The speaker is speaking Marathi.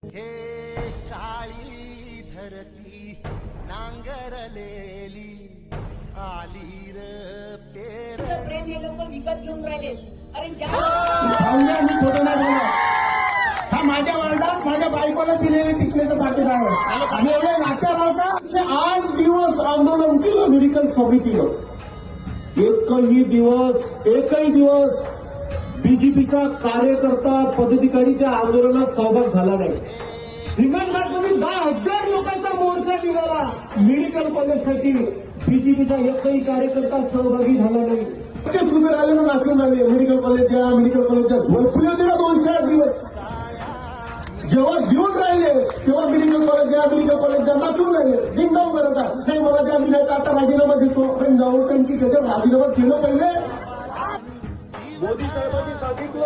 हे काळी धरती नांगरलेली आली र पेर प्रेम हे लोक विकत घेऊन राहिले. अरे मी खोटं नाही बोलणार. हा माझ्या वार्डात माझ्या बायकोला दिलेले टिकलेचं पाकिट आहे आणि एवढे नाट्य राहता 8 दिवस आंदोलन केलं मेडिकल समितीनं. एकही दिवस बीजेपीचा कार्यकर्ता पदाधिकारी त्या आंदोलनात सहभाग झाला नाही. रिमेंबर तुम्ही 10,000 लोकांचा मोर्चा निघाला मेडिकल कॉलेजसाठी, बीजेपीचा एकही कार्यकर्ता सहभागी झाला नाही. तेच उभे राहिले ना नाचून राहिले मेडिकल कॉलेज द्या झोपले होते ना 208 दिवस. जेव्हा घेऊन राहिले तेव्हा मेडिकल कॉलेज द्या नाचून राहिले डिंगाव करत आहे. नाही मला त्या मिळायचा आता राजीनामा देतो. अरे नवटंकी त्याच्यात राजीनामा केलं पहिले. मोदी साहेबांनी सांगितलं